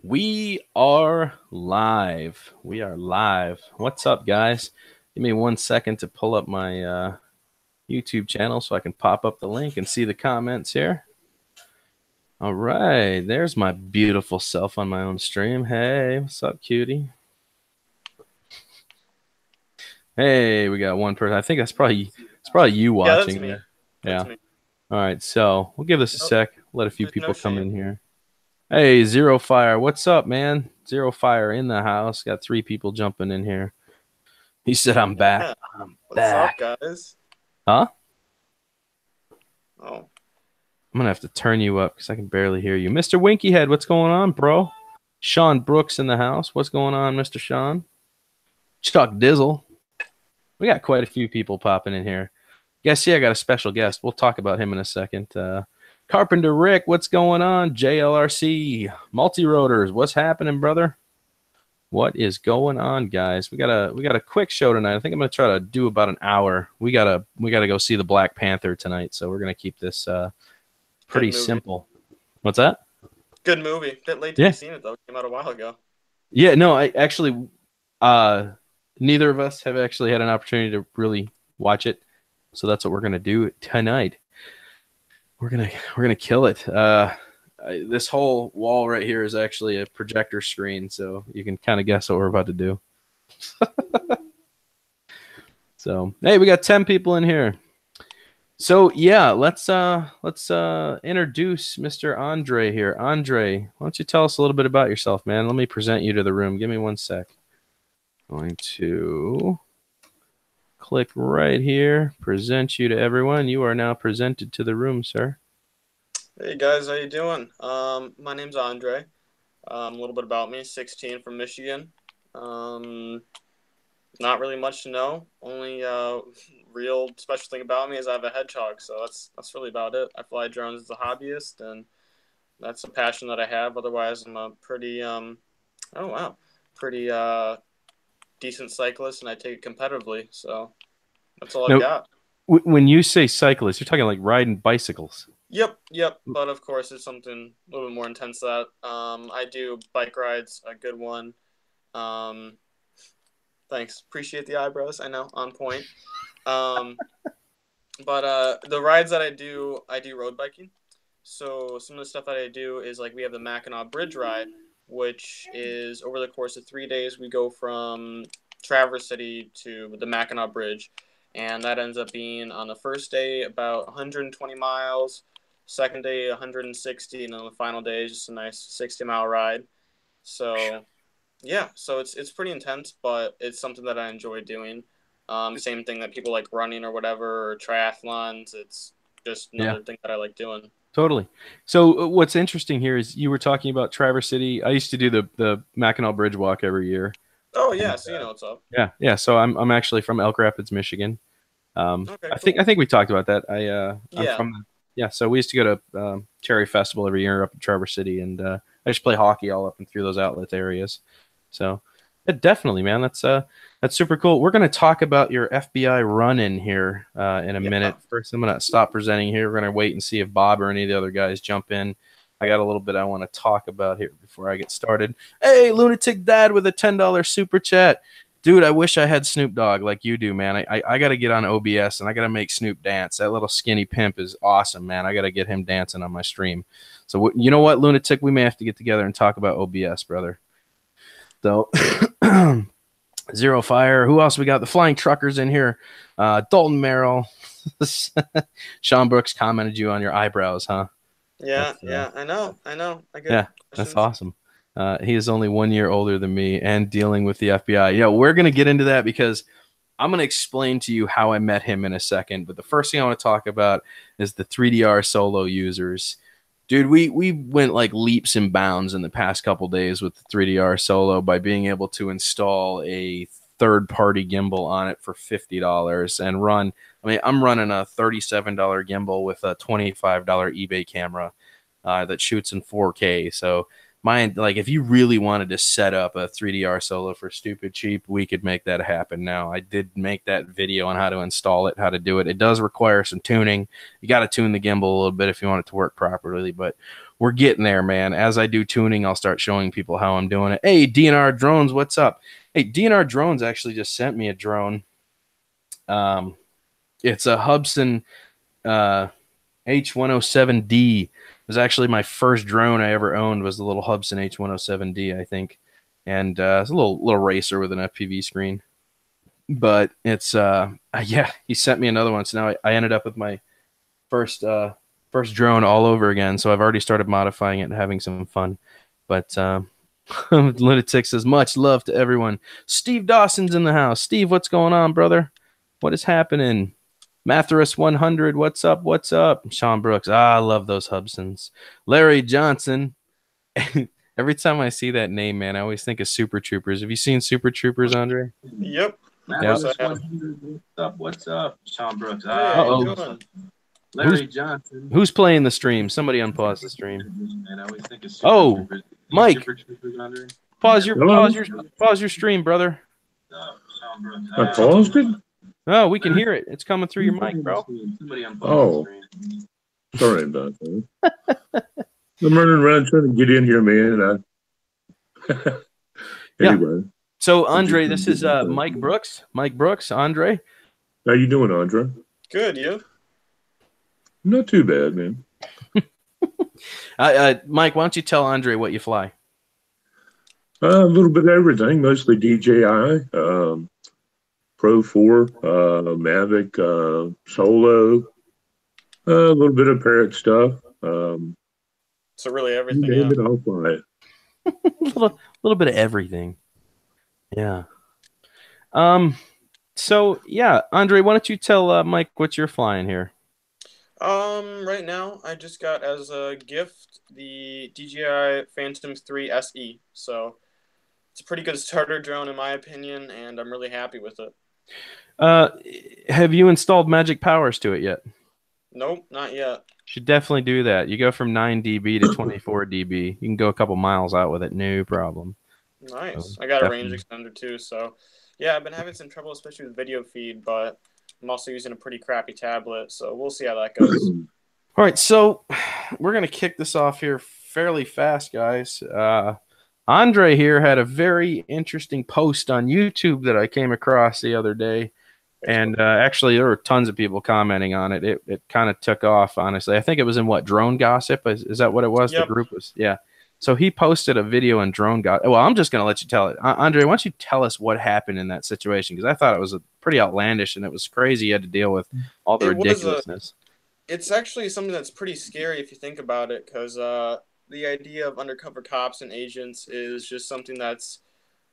We are live. We are live. What's up, guys? Give me 1 second to pull up my YouTube channel so I can pop up the link and see the comments here. All right. There's my beautiful self on my own stream. Hey, what's up, cutie? Hey, we got one person. I think it's probably you watching. Yeah, that's me. Yeah. That's me. All right. So we'll give this a No, sec. Let a few there's no people come in shame. here. Hey, Zero Fire. What's up, man? Zero Fire in the house. Got 3 people jumping in here. He said, I'm back. Yeah. I'm What's up, back. guys? Huh? Oh, I'm going to have to turn you up because I can barely hear you. Mr. Winky Head, what's going on, bro? Sean Brooks in the house. What's going on, Mr. Sean? Chuck Dizzle. We got quite a few people popping in here. Guess, yeah, I got a special guest. We'll talk about him in a second. Carpenter Rick, what's going on? JLRC, Multi-Rotors, what's happening, brother? What is going on, guys? We got a quick show tonight. I think I'm gonna try to do about an hour. We gotta go see the Black Panther tonight, so we're gonna keep this pretty simple. What's that? good movie. Bit late to Yeah. be seen it though. Came out a while ago. Yeah, no, I actually neither of us have actually had an opportunity to really watch it. So that's what we're gonna do tonight. We're gonna kill it. This whole wall right here is actually a projector screen, so you can kind of guess what we're about to do. So, hey, we got 10 people in here. So, yeah, let's introduce Mr. Andre here. Andre, why don't you tell us a little bit about yourself, man? Let me present you to the room. Give me 1 sec. Going to click right here, present you to everyone. You are now presented to the room, sir. Hey guys, how you doing? My name's Andre. A little bit about me. 16 from Michigan. Not really much to know. Only real special thing about me is I have a hedgehog. So that's really about it. I fly drones as a hobbyist, and that's a passion that I have. Otherwise, I'm a pretty pretty decent cyclist, and I take it competitively. So that's all I've Now, got. when you say cyclist, you're talking like riding bicycles. Yep. But of course, it's something a little bit more intense than that. I do bike rides, a good one. Um, Thanks. Appreciate the eyebrows. I know, on point. Um, but the rides that I do road biking. So some of the stuff that I do is like we have the Mackinac Bridge ride, which is over the course of 3 days. We go from Traverse City to the Mackinac Bridge, and that ends up being on the first day about 120 miles, second day 160, and then the final day is just a nice 60-mile ride. So yeah, so it's pretty intense, but it's something that I enjoy doing. Same thing that people like running or whatever, or triathlons. It's just Yeah. another thing that I like doing. Totally. So what's interesting here is you were talking about Traverse City. I used to do the Mackinac Bridge walk every year. Oh yeah, And, so you know what's up. yeah. So I'm actually from Elk Rapids, Michigan. Okay, I cool. think we talked about that. I'm Yeah, from yeah. So we used to go to Cherry Festival every year up in Traverse City, and I just play hockey all up and through those outlet areas. So yeah, definitely, man. That's super cool. We're gonna talk about your FBI run-in here in a yeah. minute. First, I'm gonna stop presenting here. We're gonna wait and see if Bob or any of the other guys jump in. I got a little bit I want to talk about here before I get started. Hey, Lunatic Dad with a $10 super chat. Dude, I wish I had Snoop Dogg like you do, man. I got to get on OBS and I got to make Snoop dance. That little skinny pimp is awesome, man. I got to get him dancing on my stream. So, you know what, Lunatic? We may have to get together and talk about OBS, brother. So, Zero Fire. Who else we got? The Flying Truckers in here. Dalton Merrill. Sean Brooks commented you on your eyebrows, huh? Yeah. I know. I get Yeah, that's questions. awesome. He is only 1 year older than me and dealing with the FBI. Yeah, we're going to get into that because I'm going to explain to you how I met him in a second. But the first thing I want to talk about is the 3DR solo users. Dude, we went like leaps and bounds in the past couple days with the 3DR solo by being able to install a third-party gimbal on it for $50 and run. I mean, I'm running a $37 gimbal with a $25 eBay camera that shoots in 4K. So mine, like, if you really wanted to set up a 3DR solo for stupid cheap, we could make that happen. Now, I did make that video on how to install it, how to do it. It does require some tuning. You got to tune the gimbal a little bit if you want it to work properly, but we're getting there, man. As I do tuning, I'll start showing people how I'm doing it. Hey, DNR Drones, what's up? Hey, DNR Drones actually just sent me a drone. It's a Hubsan H107D. It was actually my first drone I ever owned, was the little Hubsan H107D, I think. And it's a little racer with an FPV screen. But it's yeah, he sent me another one. So now I ended up with my first drone all over again. So I've already started modifying it and having some fun. But Lunatic says, much love to everyone. Steve Dawson's in the house. Steve, what's going on, brother? What is happening? Mathurus 100, what's up? What's up? Sean Brooks, I love those Hubsons. Larry Johnson. Every time I see that name, man, I always think of Super Troopers. Have you seen Super Troopers, Andre? Yep. Mathurus 100, what's up? What's up? Sean Brooks. Hey, Larry Johnson. Who's playing the stream? Somebody unpause the stream. Man, I always think of Super Troopers. Mike. Super Troopers, Andre? Pause your stream, brother. I paused it? Oh, we can hear it. It's coming through your mic, bro. Oh, sorry about that. I'm running around trying to get in here, man. Anyway. Yeah. So, Andre, this is Mike Brooks. Mike Brooks, Andre. How you doing, Andre? Good, you? Not too bad, man. Mike, why don't you tell Andre what you fly? A little bit of everything, mostly DJI. Pro 4, Mavic, Solo, a little bit of Parrot stuff. So really everything. Yeah. I'll fly it. little bit of everything. Yeah. So yeah, Andre, why don't you tell Mike what you're flying here? Right now I just got as a gift the DJI Phantom 3 SE. So it's a pretty good starter drone in my opinion, and I'm really happy with it. Have you installed Magic Powers to it yet? Nope, not yet. Should definitely do that. You go from 9 dB to 24 dB. You can go a couple miles out with it, no problem. Nice. I got definitely a range extender too, so yeah, I've been having some trouble, especially with video feed, but I'm also using a pretty crappy tablet, so we'll see how that goes. All right, so we're gonna kick this off here fairly fast, guys. Andre here had a very interesting post on YouTube that I came across the other day. And actually, there were tons of people commenting on it. It kind of took off, honestly. I think it was in Drone Gossip? Is that what it was? Yep. The group was, yeah. So he posted a video on Drone Gossip. Well, I'm just going to let you tell it. Andre, why don't you tell us what happened in that situation? Because I thought it was pretty outlandish, and it was crazy. You had to deal with all the ridiculousness. It's actually something that's pretty scary if you think about it, because the idea of undercover cops and agents is just something that's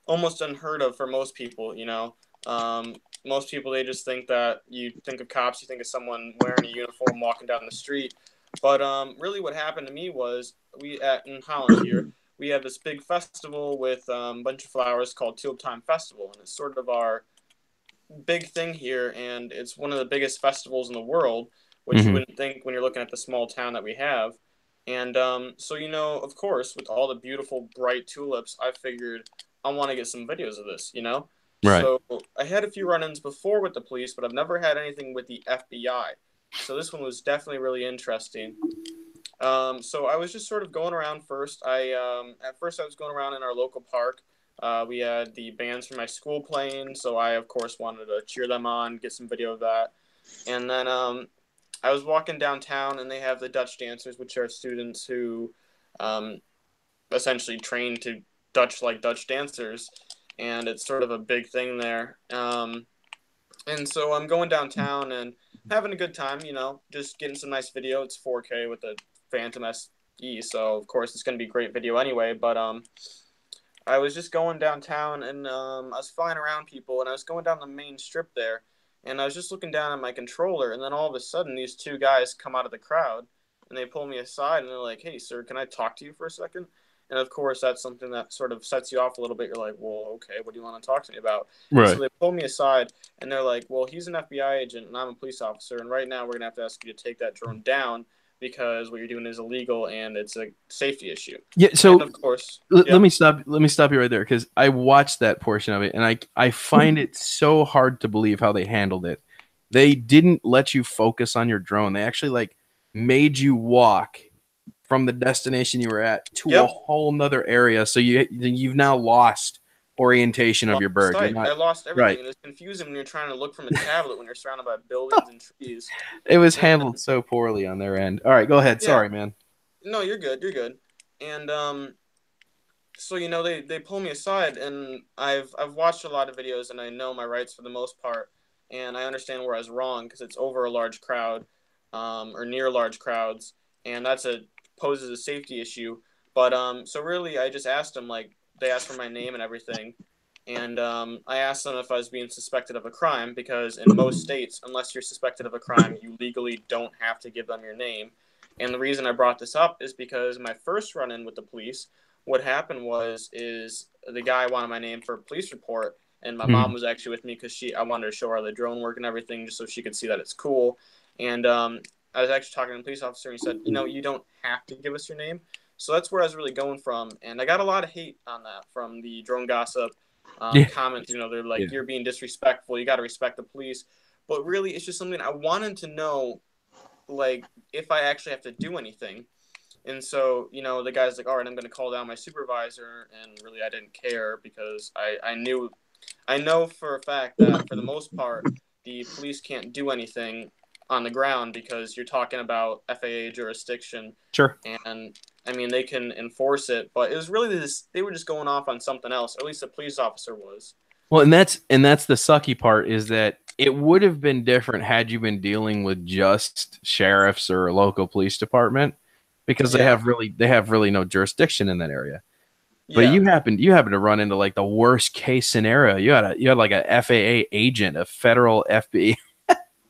almost unheard of for most people, you know. Most people, they just think that you think of cops, you think of someone wearing a uniform walking down the street. But really what happened to me was in Holland here, we have this big festival with a bunch of flowers called Tulip Time Festival. And it's sort of our big thing here. And it's one of the biggest festivals in the world, which you wouldn't think when you're looking at the small town that we have. And so, you know, of course, with all the beautiful, bright tulips, I figured I want to get some videos of this, you know? Right. So I had a few run-ins before with the police, but I've never had anything with the FBI. So this one was definitely really interesting. So I was just sort of going around first. At first I was going around in our local park. We had the bands from my school playing, so I, of course, wanted to cheer them on, get some video of that. And then I was walking downtown, and they have the Dutch dancers, which are students who essentially train to Dutch like Dutch dancers. And it's sort of a big thing there. And so I'm going downtown and having a good time, you know, just getting some nice video. It's 4K with the Phantom SE, so of course it's going to be great video anyway. But I was just going downtown, and I was flying around people, and I was going down the main strip there. And I was just looking down at my controller, and then all of a sudden these two guys come out of the crowd, and they pull me aside, and they're like, "Hey, sir, can I talk to you for a second?" And of course, that's something that sort of sets you off a little bit. You're like, well, okay, what do you want to talk to me about? Right. So they pull me aside, and they're like, well, he's an FBI agent, and I'm a police officer, and right now we're going to have to ask you to take that drone down because what you're doing is illegal, and it's a safety issue. Yeah, so and of course, let me stop you right there, because I watched that portion of it, and I find it so hard to believe how they handled it. They didn't let you focus on your drone. They actually, like, made you walk from the destination you were at to a Yep. whole nother area. So you've now lost orientation of your bird. You're Sight. not I lost everything. right. And it's confusing when you're trying to look from a tablet when you're surrounded by buildings and trees. It was And handled so poorly on their end. All right, go ahead. Yeah. Sorry, man. no, you're good. You're good. And so they pull me aside, and I've watched a lot of videos, and I know my rights for the most part, and I understand where I was wrong because it's over a large crowd, or near large crowds, and poses a safety issue. But so really, I just asked them, like, they asked for my name and everything, and I asked them if I was being suspected of a crime, because in most states, unless you're suspected of a crime, you legally don't have to give them your name. And the reason I brought this up is because my first run-in with the police, what happened is the guy wanted my name for a police report, and my mom was actually with me because I wanted to show her the drone work and everything, just so she could see that it's cool. And I was actually talking to the police officer, and he said, you don't have to give us your name. So that's where I was really going from, and I got a lot of hate on that from the drone gossip comments. They're like, you're being disrespectful. You got to respect the police. But really, it's just something I wanted to know, like, if I actually have to do anything. And so, the guy's like, all right, I'm going to call down my supervisor. And really, I didn't care because I know for a fact that for the most part, the police can't do anything on the ground because you're talking about FAA jurisdiction. Sure. And I mean, they can enforce it, but it was really they were just going off on something else, or at least the police officer was. Well, and that's the sucky part, is that it would have been different had you been dealing with just sheriffs or a local police department, because they have really no jurisdiction in that area. But you happen to run into like the worst case scenario. You had like a FAA agent, a federal FBI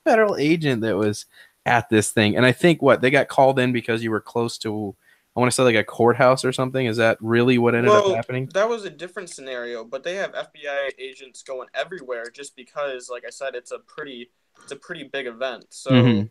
federal agent that was at this thing. And I think they got called in because you were close to, I want to say, like a courthouse or something. Is that really what ended up happening? That was a different scenario, but they have FBI agents going everywhere just because, like I said, it's a pretty big event. So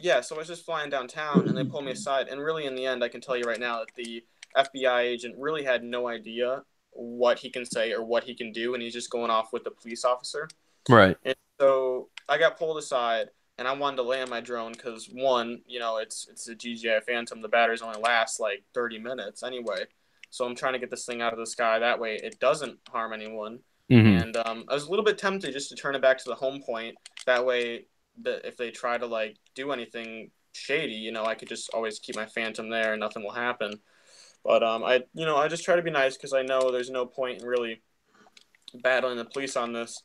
yeah, so I was just flying downtown, and they pulled me aside, and really in the end, I can tell you right now that the FBI agent really had no idea what he can say or what he can do, and he's just going off with the police officer. Right. And so I got pulled aside, and I wanted to land my drone because, one, it's a DJI Phantom. The batteries only last like 30 minutes anyway. So I'm trying to get this thing out of the sky. That way it doesn't harm anyone. And I was a little bit tempted just to turn it back to the home point. That way, if they try to like do anything shady, I could just always keep my Phantom there and nothing will happen. But I just try to be nice because I know there's no point in really battling the police on this.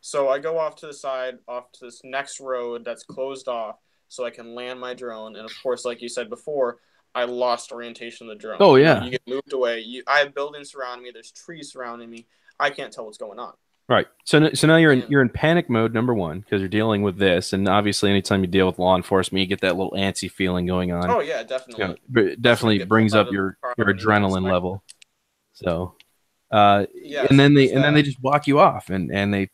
So I go off to the side, off to this next road that's closed off, so I can land my drone. And of course, like you said before, I lost orientation of the drone. Oh yeah, you get moved away. I have buildings surrounding me. There's trees surrounding me. I can't tell what's going on. Right. So now you're in panic mode, number one, because you're dealing with this, and obviously, anytime you deal with law enforcement, you get that little antsy feeling going on. Oh yeah, definitely. It definitely brings up your adrenaline level. So, and then they just walk you off, and they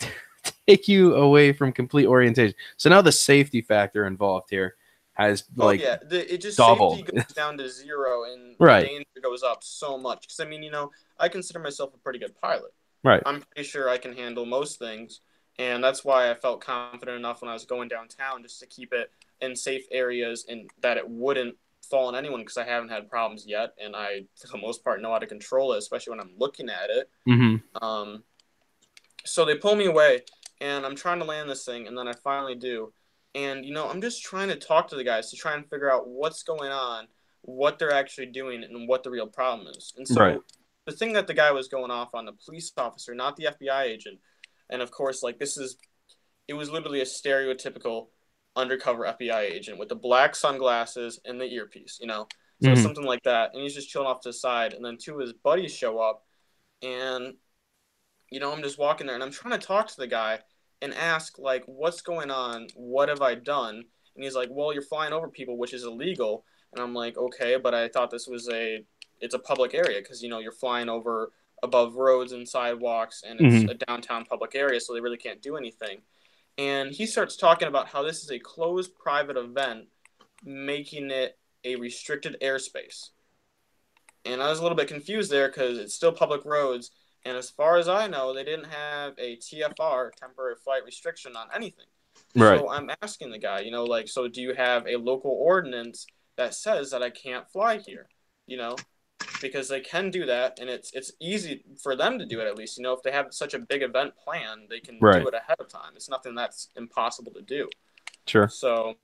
take you away from complete orientation. So now the safety factor involved here has it just doubled. Safety goes down to zero, and right. the danger goes up so much. Because I mean, I consider myself a pretty good pilot. Right. I'm pretty sure I can handle most things, and that's why I felt confident enough when I was going downtown just to keep it in safe areas and that it wouldn't fall on anyone, because I haven't had problems yet, and I, for the most part, know how to control it, especially when I'm looking at it. So they pull me away, and I'm trying to land this thing, and then I finally do. And, I'm just trying to talk to the guys to try and figure out what's going on, what they're actually doing, and what the real problem is. And so the thing that the guy was going off on, the police officer, not the FBI agent, and of course, like, it was literally a stereotypical undercover FBI agent with the black sunglasses and the earpiece, So something like that. And he's just chilling off to the side, and then two of his buddies show up, and, I'm just walking there, and I'm trying to talk to the guy and ask, like, what's going on? What have I done? And he's like, well, you're flying over people, which is illegal. And I'm like, okay, but I thought this was it's a public area because, you're flying over above roads and sidewalks, and it's a downtown public area, so they really can't do anything. And he starts talking about how this is a closed private event, making it a restricted airspace. And I was a little bit confused there because it's still public roads, and as far as I know, they didn't have a TFR, temporary flight restriction, on anything. Right. So I'm asking the guy, so do you have a local ordinance that says that I can't fly here, you know, because they can do that, and it's easy for them to do it, at least, you know, if they have such a big event planned, they can Right. do it ahead of time. It's nothing that's impossible to do. Sure. So,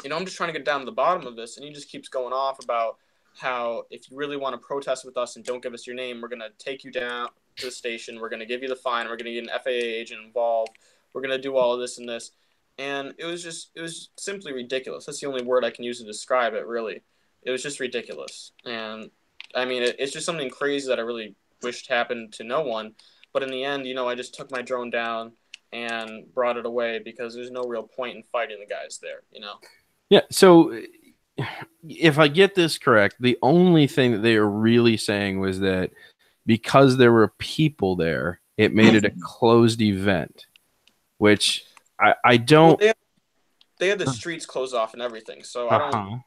you know, I'm just trying to get down to the bottom of this, and he just keeps going off about how if you really want to protest with us and don't give us your name, we're going to take you down to the station, we're going to give you the fine, we're going to get an FAA agent involved, we're going to do all of this and this. And it was simply ridiculous. That's the only word I can use to describe it, really. It was just ridiculous. And, I mean, it's just something crazy that I really wished happened to no one. But in the end, you know, I just took my drone down and brought it away because there's no real point in fighting the guys there, you know? Yeah. So if I get this correct, the only thing that they were really saying was that because there were people there, it made it a closed event, which I don't. Well, they had the streets closed off and everything, so I don't.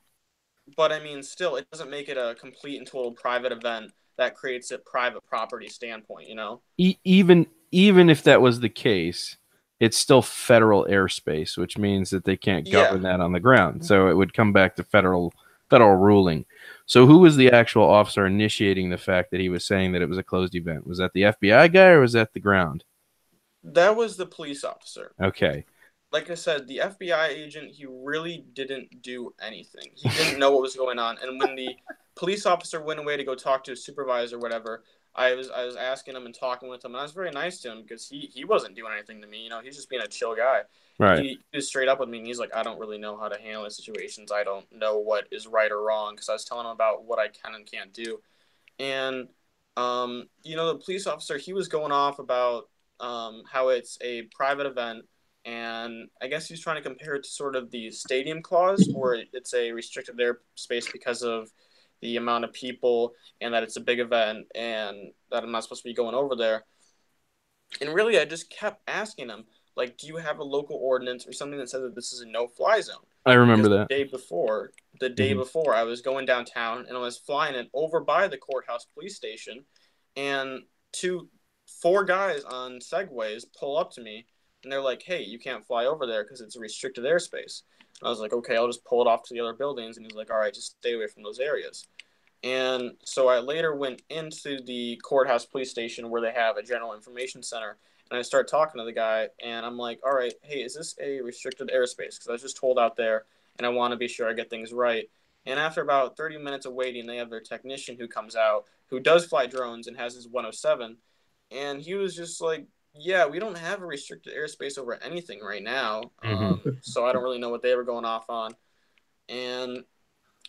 But I mean, still, it doesn't make it a complete and total private event that creates a private property standpoint, you know? Even if that was the case, it's still federal airspace, which means that they can't govern that on the ground. So it would come back to federal ruling. So who was the actual officer initiating the fact that he was saying that it was a closed event? Was that the FBI guy or was that the ground? That was the police officer. Okay. Like I said, the FBI agent, he really didn't do anything. He didn't know what was going on. And when the police officer went away to go talk to his supervisor or whatever, I was asking him and talking with him, and I was very nice to him because he wasn't doing anything to me. You know, he's just being a chill guy. Right. He was straight up with me, and he's like, I don't really know how to handle situations. I don't know what is right or wrong, because I was telling him about what I can and can't do. And, you know, the police officer, he was going off about how it's a private event, and I guess he's trying to compare it to sort of the stadium clause, where it's a restricted airspace because of the amount of people and that it's a big event and that I'm not supposed to be going over there. And really, I just kept asking him, like, do you have a local ordinance or something that says that this is a no-fly zone? I remember that. The day before, I was going downtown and I was flying it over by the courthouse police station, and 4 guys on Segways pull up to me and they're like, hey, you can't fly over there because it's a restricted airspace. And I was like, okay, I'll just pull it off to the other buildings. And he's like, all right, just stay away from those areas. And so I later went into the courthouse police station where they have a general information center. And I start talking to the guy, and I'm like, all right, hey, is this a restricted airspace? Because I was just told out there, and I want to be sure I get things right. And after about 30 minutes of waiting, they have their technician who comes out, who does fly drones and has his 107. And he was just like, yeah, we don't have a restricted airspace over anything right now. So I don't really know what they were going off on. And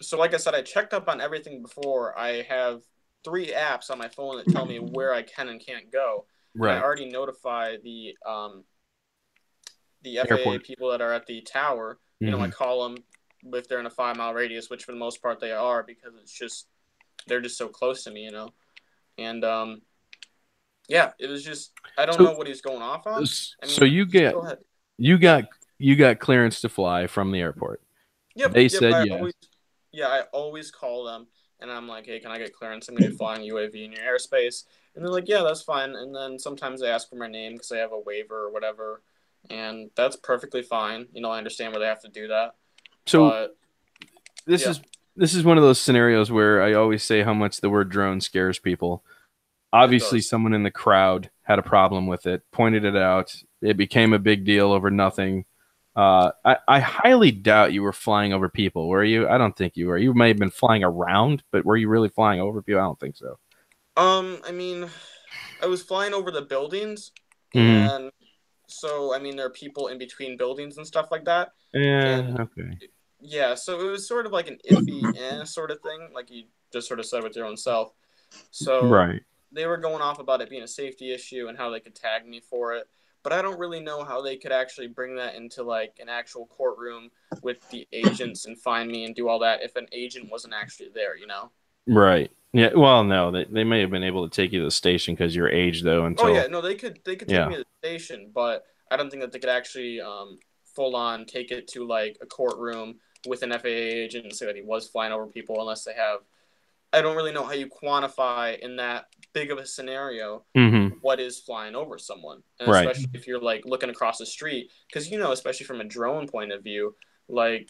so, like I said, I checked up on everything before. I have 3 apps on my phone that tell me where I can and can't go. Right. And I already notify the FAA Airport people that are at the tower. You know, I call them if they're in a 5-mile radius, which for the most part they are, because they're just so close to me, you know. And yeah, it was just, I don't know what he's going off on. I mean, so you got clearance to fly from the airport. Yep. They said yes. I always call them, and I'm like, hey, can I get clearance? I'm going to be flying UAV in your airspace. And they're like, yeah, that's fine. And then sometimes they ask for my name because they have a waiver or whatever. And that's perfectly fine. You know, I understand where they have to do that. So this is one of those scenarios where I always say how much the word drone scares people. Obviously, someone in the crowd had a problem with it, pointed it out. It became a big deal over nothing. I highly doubt you were flying over people, were you? I don't think you were. You may have been flying around, but were you really flying over people? I don't think so. I mean, I was flying over the buildings, and so, I mean, there are people in between buildings and stuff like that. Yeah, okay. Yeah, so it was sort of like an iffy sort of thing, like you just sort of said with your own self. So they were going off about it being a safety issue and how they could tag me for it. But I don't really know how they could actually bring that into, like, an actual courtroom with the agents and find me and do all that if an agent wasn't actually there, you know? Right. Yeah, well, no, they may have been able to take you to the station because your age, though. Until... Oh, yeah, no, they could take me to the station, but I don't think that they could actually full-on take it to, like, a courtroom with an FAA agent and say that he was flying over people unless they have... I don't really know how you quantify in that big of a scenario what is flying over someone. And especially if you're, like, looking across the street. Because, you know, especially from a drone point of view, like,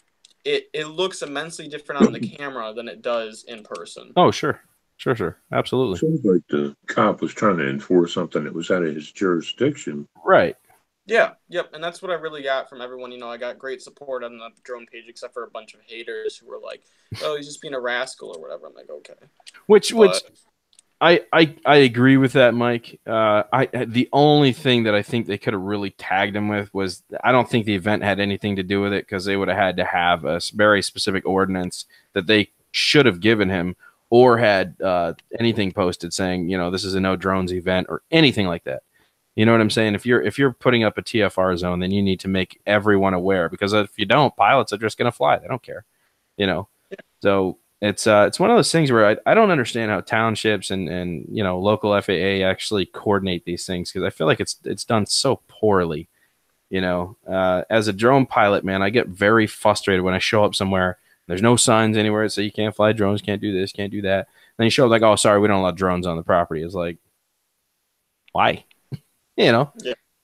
it looks immensely different on the camera than it does in person. Oh, sure. Sure. Absolutely. Seems like the cop was trying to enforce something that was out of his jurisdiction. Right. Yeah, yep, and that's what I really got from everyone. I got great support on the drone page, except for a bunch of haters who were like, "Oh, he's just being a rascal" or whatever. I'm like, okay. Which I agree with that, Mike. The only thing that I think they could have really tagged him with was, I don't think the event had anything to do with it, because they would have had to have a very specific ordinance that they should have given him, or had anything posted saying, this is a no drones event or anything like that. You know what I'm saying? If you're putting up a TFR zone, then you need to make everyone aware, because if you don't, pilots are just going to fly. They don't care, So it's one of those things where I don't understand how townships and local FAA actually coordinate these things, because I feel like it's done so poorly. As a drone pilot, man, I get very frustrated when I show up somewhere. There's no signs anywhere that say you can't fly drones, can't do this, can't do that. Then you show up like, oh, sorry, we don't allow drones on the property. It's like, why? Yeah.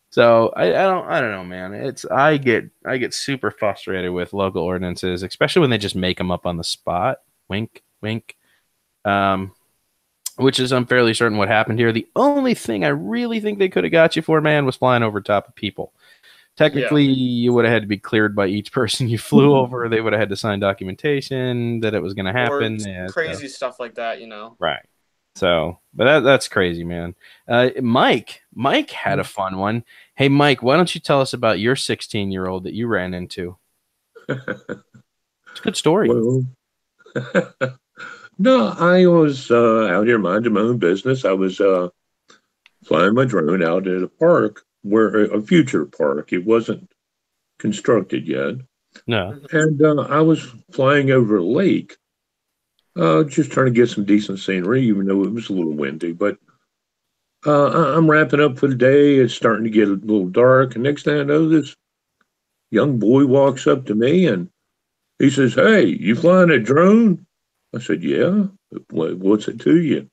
So I don't know, man. I get super frustrated with local ordinances, especially when they just make them up on the spot. Wink, wink. Which is, I'm fairly certain what happened here. The only thing I really think they could have got you for, man, was flying over top of people. Technically, you would have had to be cleared by each person you flew over. They would have had to sign documentation that it was going to happen. Crazy stuff like that, Right. So, but that's crazy, man. Mike had a fun one. Hey, Mike, why don't you tell us about your 16-year-old that you ran into? It's a good story. Well, no, I was out here minding my own business. I was flying my drone out at a park, a future park. It wasn't constructed yet. No. And I was flying over a lake. Just trying to get some decent scenery, even though it was a little windy. But I'm wrapping up for the day. It's starting to get a little dark. And next thing I know, this young boy walks up to me and he says, "Hey, you flying a drone?" I said, "Yeah. What's it to you?"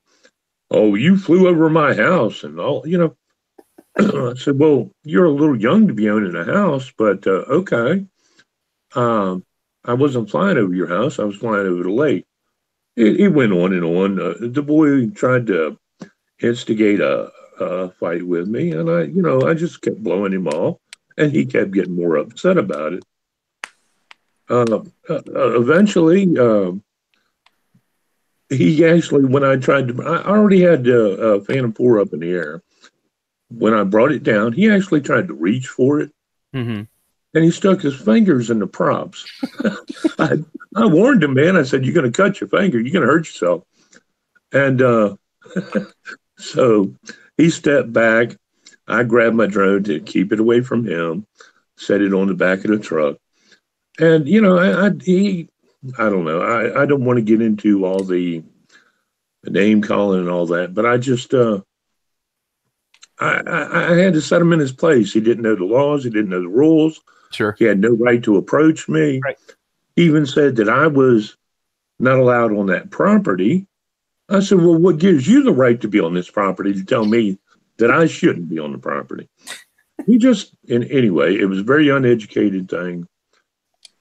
"Oh, you flew over my house and all, I said, "Well, you're a little young to be owning a house, but okay." I wasn't flying over your house. I was flying over the lake. It went on and on. The boy tried to instigate a fight with me, and I just kept blowing him off, and he kept getting more upset about it. Eventually, he actually, when I already had the Phantom 4 up in the air. When I brought it down, he actually tried to reach for it. Mm-hmm. And he stuck his fingers in the props. I warned him, man. I said, "You're going to cut your finger. You're going to hurt yourself." And so he stepped back. I grabbed my drone to keep it away from him, set it on the back of the truck. And, I don't know. I don't want to get into all the name calling and all that, but I just, I had to set him in his place. He didn't know the laws. He didn't know the rules. Sure. He had no right to approach me. Right. He even said that I was not allowed on that property. I said, "Well, what gives you the right to be on this property to tell me that I shouldn't be on the property?" Anyway, it was a very uneducated thing.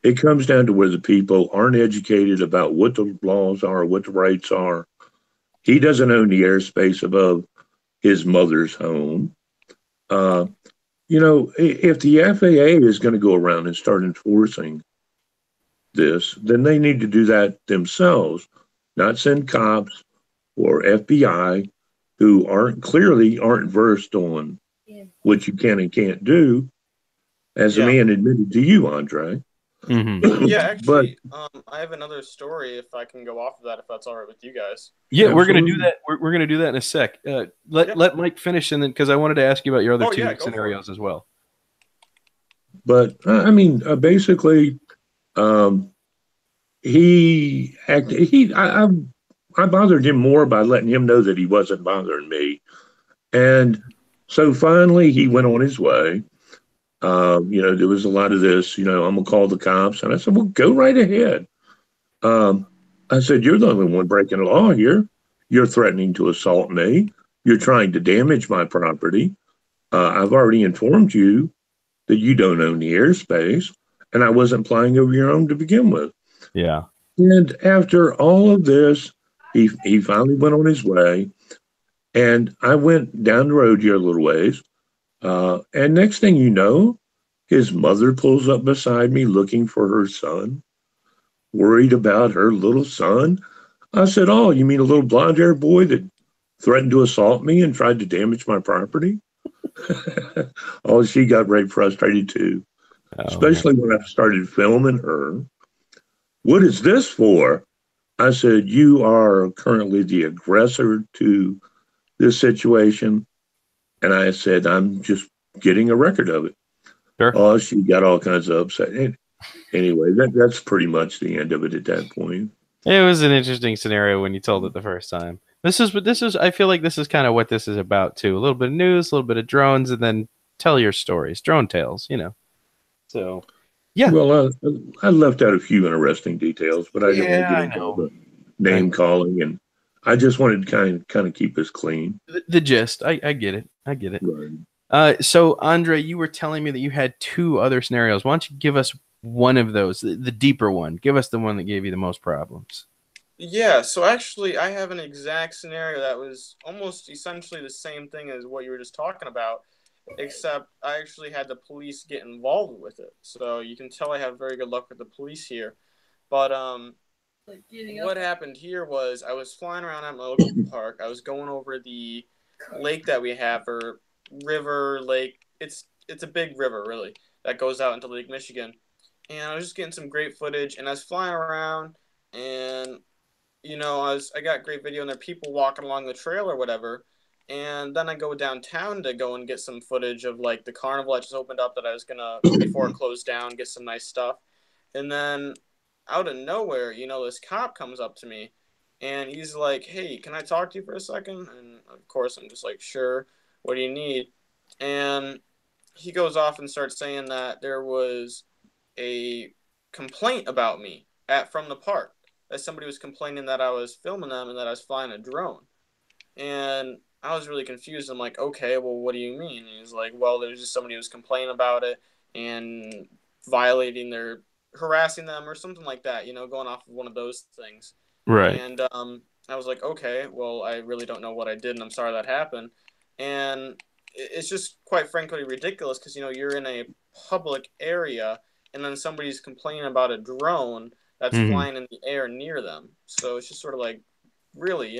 It comes down to where the people aren't educated about what the laws are, what the rights are. He doesn't own the airspace above his mother's home. If the FAA is going to go around and start enforcing this, then they need to do that themselves, not send cops or FBI who aren't versed on what you can and can't do, as the man admitted to you, Andre. Mm-hmm. Yeah, actually, I have another story if I can go off of that, if that's all right with you guys. Yeah, Absolutely. we're gonna do that. We're gonna do that in a sec. Let Mike finish, and then because I wanted to ask you about your other two scenarios as well. But basically, I bothered him more by letting him know that he wasn't bothering me, and so finally he went on his way. There was a lot of this. I'm gonna call the cops, and I said, "Well, go right ahead." I said, "You're the only one breaking the law here. You're threatening to assault me. You're trying to damage my property. I've already informed you that you don't own the airspace, and I wasn't flying over your home to begin with. Yeah. And after all of this, he finally went on his way, and I went down the road here a little ways. And next thing you know, his mother pulls up beside me looking for her son, worried about her little son. I said, "Oh, you mean a little blonde-haired boy that threatened to assault me and tried to damage my property?" Oh, she got very frustrated too, especially when I started filming her. "What is this for?" I said, "You are currently the aggressor to this situation." And I said, "I'm just getting a record of it." Sure. Oh, she got all kinds of upset. Anyway, that's pretty much the end of it at that point. It was an interesting scenario when you told it the first time. This is. I feel like this is kind of what this is about too. A little bit of news, a little bit of drones, and then tell your stories, drone tales. So, yeah. Well, I left out a few interesting details, but I didn't want to get into know. the name calling, and I just wanted to kind of keep us clean. The gist. I get it. I get it. Right. So, Andre, you were telling me that you had 2 other scenarios. Why don't you give us one of those, the deeper one? Give us the one that gave you the most problems. Yeah, so actually, I have an exact scenario that was almost essentially the same thing as what you were just talking about, except I actually had the police get involved with it. So you can tell I have very good luck with the police here. But what happened here was I was flying around at my local park. I was going over the lake that we have, or river, lake. It's a big river, really, that goes out into Lake Michigan. And I was just getting some great footage, and I was flying around, and I got great video, and there are people walking along the trail or whatever. And then I go downtown to go and get some footage of like the carnival that just opened up that I was gonna, before it closed down, get some nice stuff. And then out of nowhere, this cop comes up to me, and he's like, "Hey, can I talk to you for a second?" And of course, I'm just like, "Sure. What do you need?" And he goes off and starts saying that there was a complaint about me from the park, that somebody was complaining that I was filming them and that I was flying a drone. And I was really confused. I'm like, "Okay, well, what do you mean?" And he's like, "Well, there's just somebody who was complaining about it and harassing them or something like that, going off of one of those things." Right. And I was like, "Okay, well, I really don't know what I did, and I'm sorry that happened." And it's just quite frankly ridiculous because, you're in a public area, and then somebody's complaining about a drone that's flying in the air near them. So it's just sort of like, really,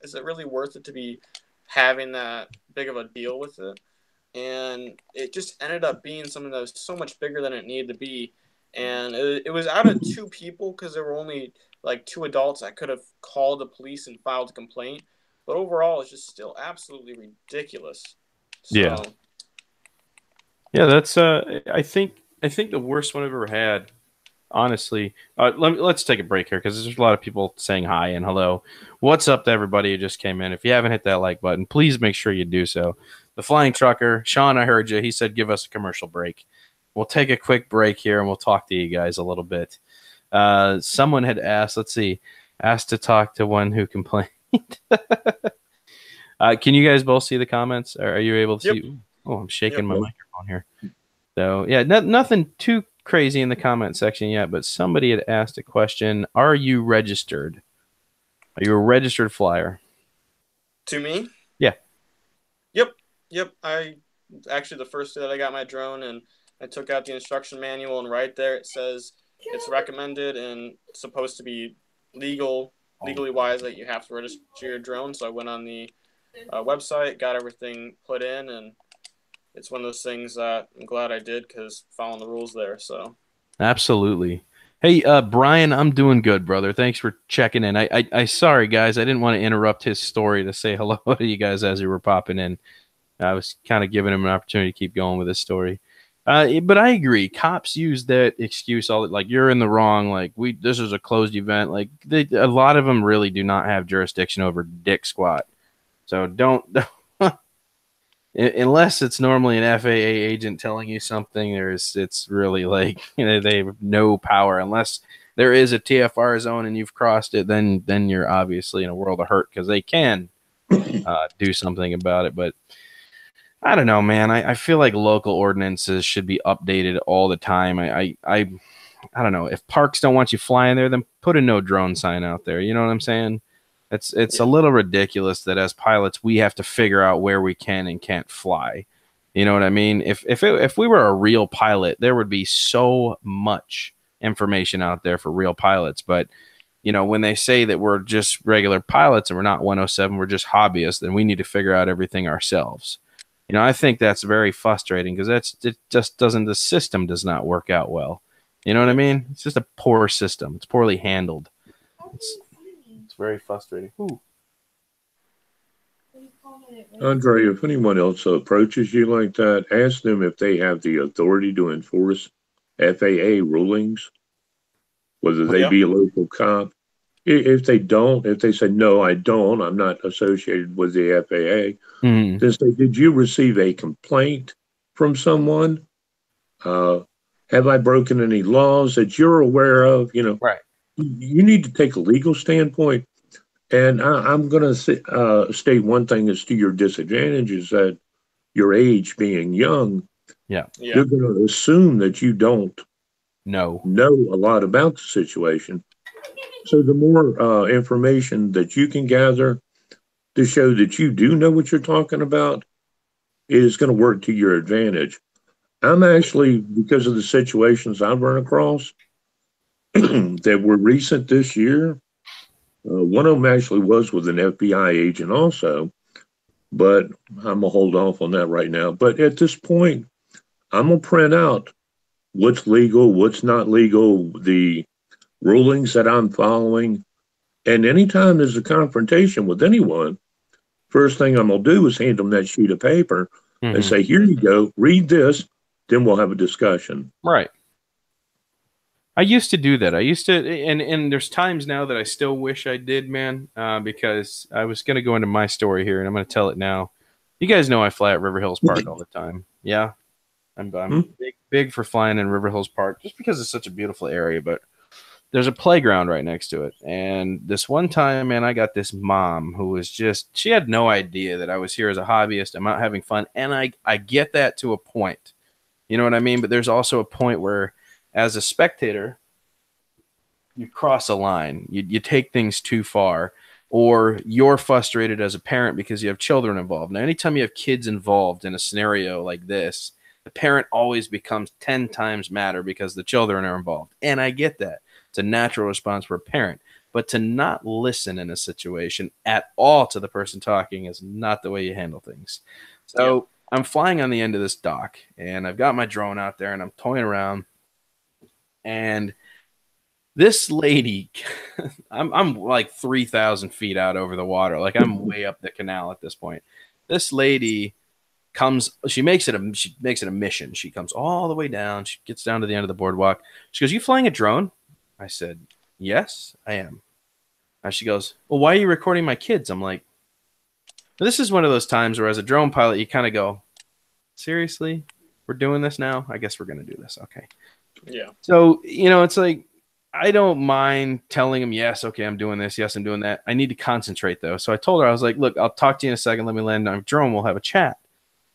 is it really worth it to be having that big of a deal with it? And it just ended up being something that was so much bigger than it needed to be. And it was out of 2 people, because there were only like 2 adults that could have called the police and filed a complaint. But overall, it's just still absolutely ridiculous. So, yeah, that's I think the worst one I've ever had, honestly. Let's take a break here because there's a lot of people saying hi and hello. What's up to everybody who just came in? If you haven't hit that like button, please make sure you do so. The Flying Trucker, Sean, I heard you. He said give us a commercial break. We'll take a quick break here and we'll talk to you guys a little bit. Someone had asked, asked to talk to one who complained. Can you guys both see the comments? Are you able to see? Oh, I'm shaking my microphone here. So, yeah, nothing too crazy in the comment section yet, but somebody had asked a question. Are you registered? Are you a registered flyer? To me? Yeah. Yep. Actually, the first day that I got my drone, and I took out the instruction manual, and right there it says it's recommended and supposed to be legally wise that you have to register your drone. So I went on the website, got everything put in, and it's one of those things that I'm glad I did because following the rules there. So absolutely. Hey, Brian, I'm doing good, brother. Thanks for checking in. I sorry guys, I didn't want to interrupt his story to say hello to you guys as you were popping in. I was kind of giving him an opportunity to keep going with his story. But I agree. Cops use that excuse like you're in the wrong. Like this is a closed event. Like a lot of them really do not have jurisdiction over dick squat. So don't unless it's normally an FAA agent telling you something. It's really like they have no power unless there is a TFR zone and you've crossed it. Then you're obviously in a world of hurt because they can do something about it. But I don't know, man. I feel like local ordinances should be updated all the time. I don't know. If parks don't want you flying there, then put a no drone sign out there. You know what I'm saying? It's a little ridiculous that as pilots we have to figure out where we can and can't fly. You know what I mean? If we were a real pilot, there would be so much information out there for real pilots. But you know, when they say that we're just regular pilots and we're not 107, we're just hobbyists, then we need to figure out everything ourselves. You know, I think that's very frustrating because it just doesn't, the system does not work out well. You know what I mean? It's just a poor system. It's poorly handled. It's very frustrating. Ooh. Andre, if anyone else approaches you like that, ask them if they have the authority to enforce FAA rulings, whether they be a local cop. If they don't, if they say, no, I don't, I'm not associated with the FAA, then say, did you receive a complaint from someone? Have I broken any laws that you're aware of? You know, right. You need to take a legal standpoint. And I'm going to state one thing as to your disadvantage is that your age being young, you're going to assume that you don't know a lot about the situation. So the more information that you can gather to show that you do know what you're talking about is going to work to your advantage. I'm actually, because of the situations I've run across that were recent this year, one of them actually was with an FBI agent also, but I'm going to hold off on that right now. But at this point, I'm going to print out what's legal, what's not legal, the rulings that I'm following. And anytime there's a confrontation with anyone, first thing I'm going to do is hand them that sheet of paper and say, here you go, read this, then we'll have a discussion. Right. I used to do that. I used to, and there's times now that I still wish I did, man, because I was going to go into my story here, and I'm going to tell it now. You guys know I fly at River Hills Park all the time. Yeah. I'm big for flying in River Hills Park just because it's such a beautiful area, but there's a playground right next to it. And this one time, man, I got this mom who was just, she had no idea that I was here as a hobbyist. I'm out having fun. And I get that to a point. You know what I mean? But there's also a point where, as a spectator, you cross a line. You take things too far, or you're frustrated as a parent because you have children involved. Now, anytime you have kids involved in a scenario like this, the parent always becomes 10 times madder because the children are involved. And I get that. It's a natural response for a parent. But to not listen in a situation at all to the person talking is not the way you handle things. So I'm flying on the end of this dock, and I've got my drone out there, and I'm toying around. And this lady, I'm like 3,000 feet out over the water. Like I'm way up the canal at this point. This lady comes, she makes it a mission. She comes all the way down. She gets down to the end of the boardwalk. She goes, "You flying a drone?" I said, "Yes, I am." And she goes, "Well, why are you recording my kids?" I'm like, this is one of those times where as a drone pilot, you kind of go, seriously, we're doing this now? I guess we're going to do this. Okay. Yeah. So, you know, it's like, I don't mind telling him, yes, okay, I'm doing this. Yes, I'm doing that. I need to concentrate, though. So I told her, I was like, look, I'll talk to you in a second. Let me land on drone. We'll have a chat.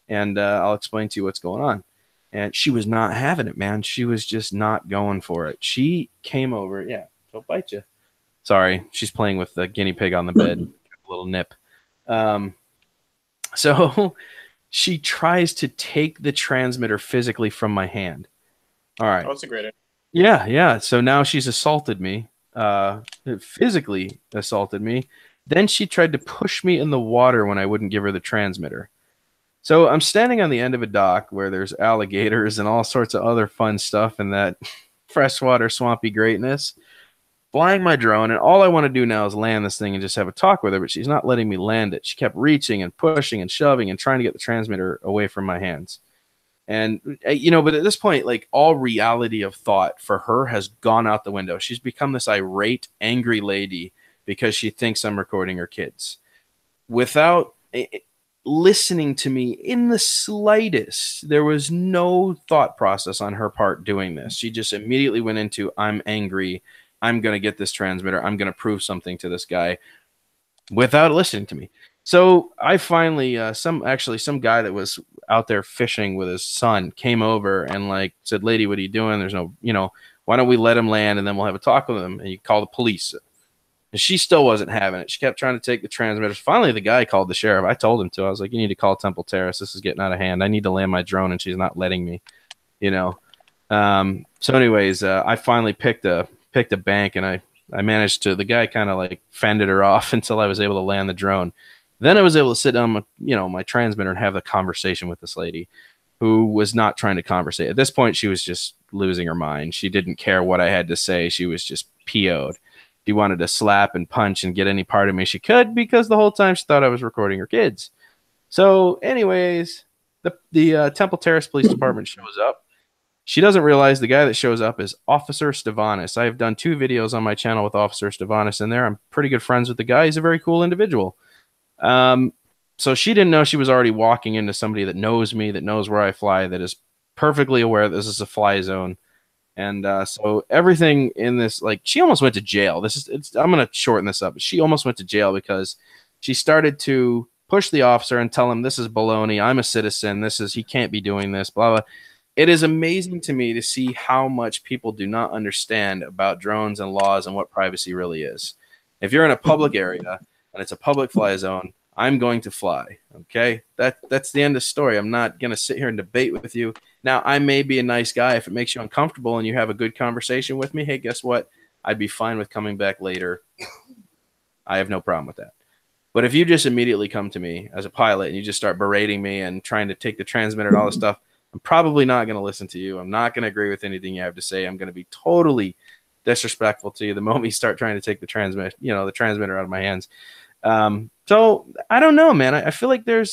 And I'll explain to you what's going on. And she was not having it, man. She was just not going for it. She came over. Yeah, she'll bite you. Sorry, she's playing with the guinea pig on the bed. A little nip. So she tries to take the transmitter physically from my hand. All right. Oh, that's a great idea. Yeah. So now she's assaulted me, physically assaulted me. Then she tried to push me in the water when I wouldn't give her the transmitter. So I'm standing on the end of a dock where there's alligators and all sorts of other fun stuff and that freshwater swampy greatness, flying my drone. And all I want to do now is land this thing and just have a talk with her, but she's not letting me land it. She kept reaching and pushing and shoving and trying to get the transmitter away from my hands. And, you know, but at this point, like all reality of thought for her has gone out the window. She's become this irate, angry lady because she thinks I'm recording her kids without listening to me in the slightest. There was no thought process on her part doing this. She just immediately went into, I'm angry. I'm going to get this transmitter. I'm going to prove something to this guy without listening to me. So I finally, some guy that was out there fishing with his son came over and like said, "Lady, what are you doing? There's no, why don't we let him land and then we'll have a talk with him?" And you call the police. And she still wasn't having it. She kept trying to take the transmitters. Finally, the guy called the sheriff. I told him to. I was like, "You need to call Temple Terrace. This is getting out of hand. I need to land my drone, and she's not letting me." You know. So, anyways, I finally picked a bank, and I managed to. The guy kind of like fended her off until I was able to land the drone. Then I was able to sit down, my transmitter and have the conversation with this lady, who was not trying to conversate. At this point, she was just losing her mind. She didn't care what I had to say. She was just PO'd. She wanted to slap and punch and get any part of me she could because the whole time she thought I was recording her kids. So, anyways, the Temple Terrace Police Department shows up. She doesn't realize the guy that shows up is Officer Stavanis. I have done 2 videos on my channel with Officer Stavanis in there. I'm pretty good friends with the guy. He's a very cool individual. So she didn't know she was already walking into somebody that knows me, that knows where I fly, that is perfectly aware this is a fly zone. And so everything in this, like, she almost went to jail. I'm going to shorten this up. She almost went to jail because she started to push the officer and tell him, "This is baloney. I'm a citizen. He can't be doing this, blah, blah." It is amazing to me to see how much people do not understand about drones and laws and what privacy really is. If you're in a public area and it's a public fly zone, I'm going to fly. Okay. That's the end of the story. I'm not going to sit here and debate with you. Now, I may be a nice guy. If it makes you uncomfortable and you have a good conversation with me, hey, guess what? I'd be fine with coming back later. I have no problem with that. But if you just immediately come to me as a pilot and you just start berating me and trying to take the transmitter and all this stuff, I'm probably not going to listen to you. I'm not going to agree with anything you have to say. I'm going to be totally disrespectful to you the moment you start trying to take the transmitter out of my hands. So I don't know, man. I feel like there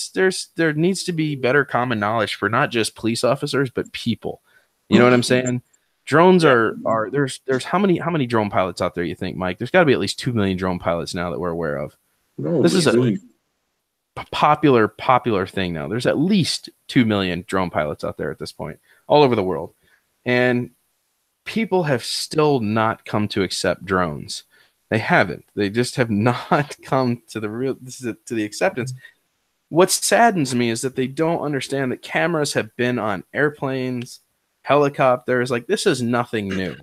needs to be better common knowledge for not just police officers, but people. You know what I'm saying? Drones are there's how many drone pilots out there, you think, Mike? There's got to be at least 2 million drone pilots now that we're aware of. No, this is a popular thing now. There's at least 2 million drone pilots out there at this point, all over the world. And people have still not come to accept drones. They haven't. They just have not come to the acceptance. What saddens me is that they don't understand that cameras have been on airplanes, helicopters. Like, this is nothing new.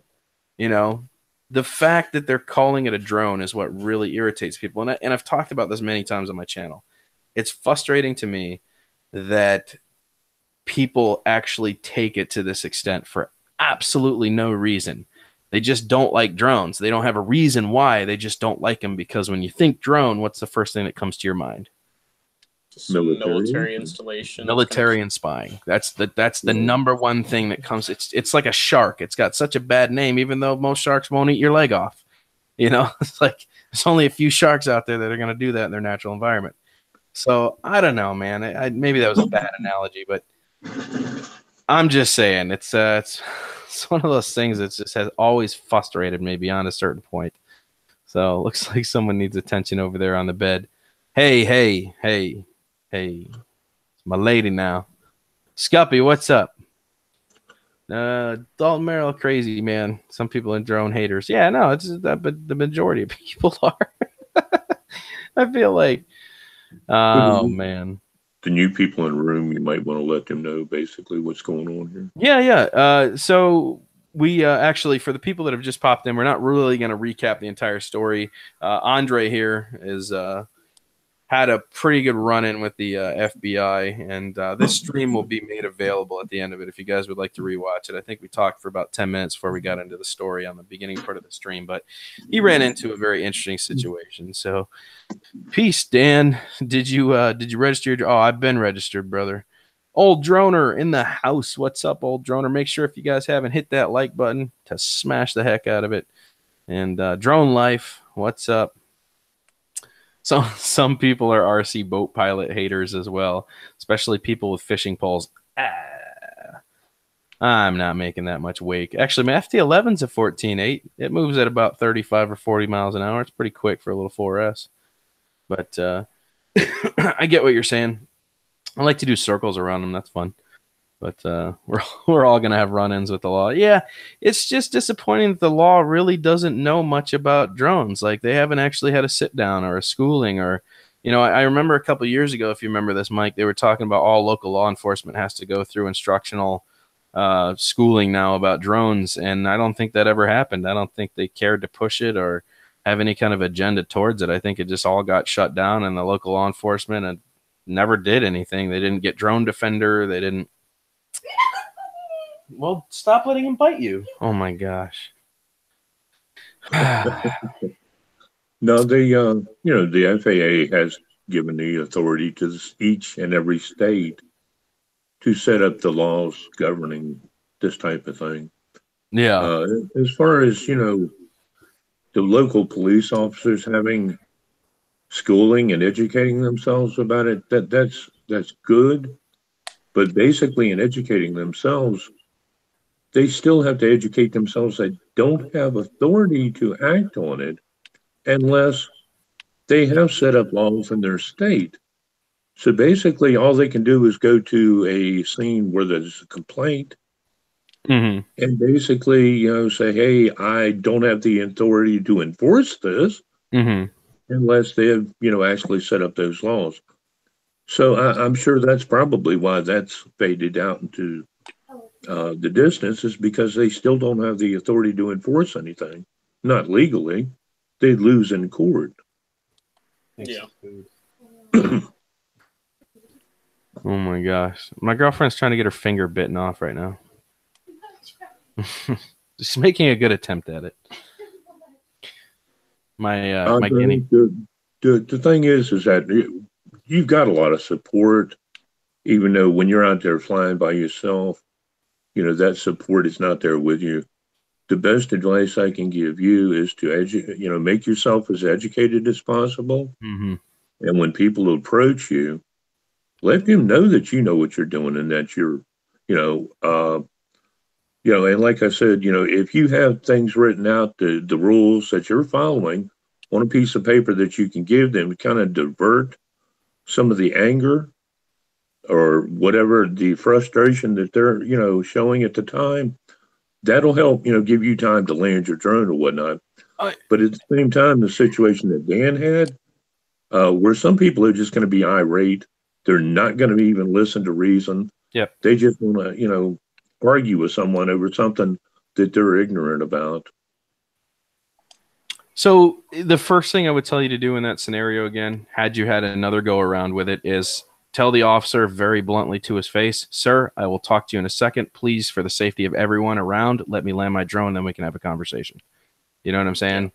The fact that they're calling it a drone is what really irritates people. And I've talked about this many times on my channel. It's frustrating to me that people actually take it to this extent for absolutely no reason. They just don't like drones. They don't have a reason why. They just don't like them because when you think drone, what's the first thing that comes to your mind? Just military installation. Military and spying. That's the number one thing that comes. It's like a shark. It's got such a bad name, even though most sharks won't eat your leg off. It's like there's only a few sharks out there that are going to do that in their natural environment. So I don't know, man. Maybe that was a bad analogy, but I'm just saying it's one of those things that just has always frustrated me beyond a certain point. So it looks like someone needs attention over there on the bed. Hey, it's my lady now. Scuppy, what's up? Dalton Merrill, crazy, man. Some people are drone haters. Yeah, no, it's but the majority of people are. I feel like, oh, man. The new people in the room, you might want to let them know basically what's going on here. Yeah. So we actually, for the people that have just popped in, we're not really going to recap the entire story. Andre here is had a pretty good run-in with the FBI, and this stream will be made available at the end of it if you guys would like to rewatch it. I think we talked for about 10 minutes before we got into the story on the beginning part of the stream, but he ran into a very interesting situation. So, peace, Dan. Did you register your? Oh, I've been registered, brother. Old Droner in the house. What's up, Old Droner? Make sure if you guys haven't hit that like button to smash the heck out of it. And Drone Life, what's up? So some people are RC boat pilot haters as well, especially people with fishing poles. I'm not making that much wake. Actually, my FT11's a 14.8. It moves at about 35 or 40 miles an hour. It's pretty quick for a little 4S. But I get what you're saying. I like to do circles around them. That's fun. But we're all going to have run-ins with the law. Yeah, it's just disappointing that the law really doesn't know much about drones. Like, they haven't actually had a sit-down or a schooling or You know, I remember a couple years ago, if you remember this, Mike, they were talking about all local law enforcement has to go through instructional schooling now about drones, and I don't think that ever happened. I don't think they cared to push it or have any kind of agenda towards it. I think it just all got shut down, and the local law enforcement never did anything. They didn't get drone defender. They didn't. Well, stop letting him bite you. Oh my gosh. No, the FAA has given the authority to each and every state to set up the laws governing this type of thing. Yeah. As far as, the local police officers having schooling and educating themselves about it, that's good. But basically in educating themselves, they still have to educate themselves that don't have authority to act on it unless they have set up laws in their state. So basically, all they can do is go to a scene where there's a complaint Mm-hmm. and basically, say, hey, I don't have the authority to enforce this Mm-hmm. unless they have, actually set up those laws. So I'm sure that's probably why that's faded out into the distance, is because they still don't have the authority to enforce anything. Not legally. They'd lose in court. Yeah. Oh my gosh. My girlfriend's trying to get her finger bitten off right now. She's making a good attempt at it. My guinea. The thing is that you've got a lot of support, even though when you're out there flying by yourself, that support is not there with you. The best advice I can give you is to make yourself as educated as possible. Mm-hmm. And when people approach you, let them know that you know what you're doing and that you're, and like I said, if you have things written out, the rules that you're following on a piece of paper that you can give them to kind of divert some of the anger or whatever the frustration that they're, showing at the time, that'll help, give you time to land your drone or whatnot. But at the same time, the situation that Dan had, where some people are just going to be irate, they're not going to even listen to reason. Yep. They just want to, argue with someone over something that they're ignorant about. So the first thing I would tell you to do in that scenario, again, had you had another go around with it, is tell the officer very bluntly to his face, sir, I will talk to you in a second. Please, for the safety of everyone around, let me land my drone, then we can have a conversation. You know what I'm saying?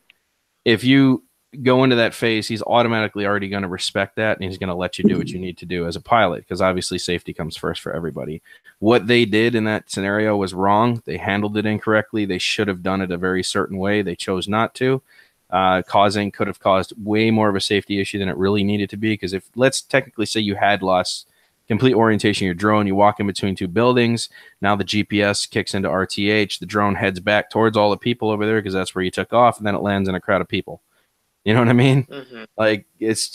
Yeah. If you go into that phase, he's automatically already going to respect that, and he's going to let you do what you need to do as a pilot, because obviously safety comes first for everybody. What they did in that scenario was wrong. They handled it incorrectly. They should have done it a very certain way. They chose not to. Could have caused way more of a safety issue than it really needed to be, because if, let's technically say you had lost complete orientation of your drone, you walk in between two buildings, now the GPS kicks into RTH, the drone heads back towards all the people over there because that's where you took off, and then it lands in a crowd of people. You know what I mean? Mm-hmm. Like, it's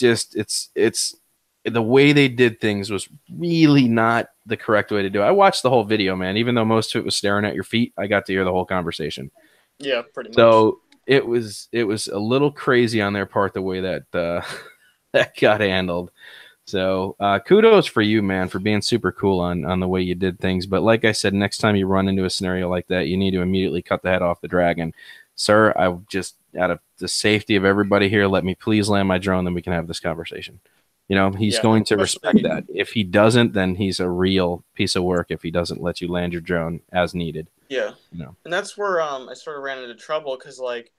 the way they did things was really not the correct way to do it. I watched the whole video, man. Even though most of it was staring at your feet, I got to hear the whole conversation. Yeah, pretty much. So it was a little crazy on their part, the way that that got handled. So kudos for you, man, for being super cool on the way you did things. But like I said, next time you run into a scenario like that, you need to immediately cut the head off the dragon. Sir, I just, out of the safety of everybody here, let me please land my drone, then we can have this conversation. He's going to respect that. If he doesn't, then he's a real piece of work if he doesn't let you land your drone as needed. Yeah. And that's where I sort of ran into trouble, because, like,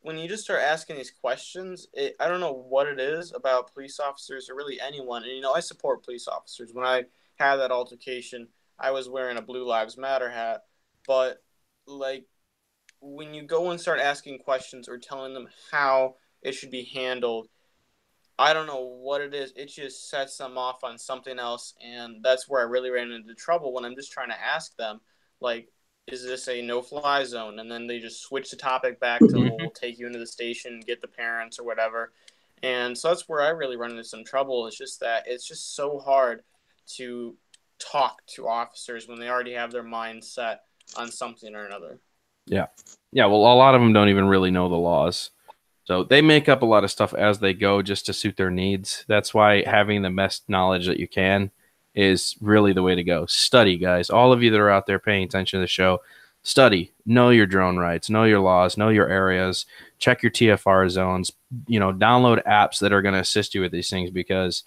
when you just start asking these questions, I don't know what it is about police officers or really anyone. And, I support police officers. When I had that altercation, I was wearing a Blue Lives Matter hat. But, like, when you go and start asking questions or telling them how it should be handled, I don't know what it is. It just sets them off on something else. And that's where I really ran into trouble when I'm just trying to ask them, like, is this a no-fly zone? And then they just switch the topic back to, we'll take you into the station, get the parents or whatever. And so that's where I really run into some trouble. It's just that it's just so hard to talk to officers when they already have their mind set on something or another. Yeah. Yeah, well, a lot of them don't even really know the laws. So they make up a lot of stuff as they go just to suit their needs. That's why having the best knowledge that you can is really the way to go. Study, guys. All of you that are out there paying attention to the show, study. Know your drone rights, know your laws, know your areas, check your TFR zones, download apps that are going to assist you with these things because,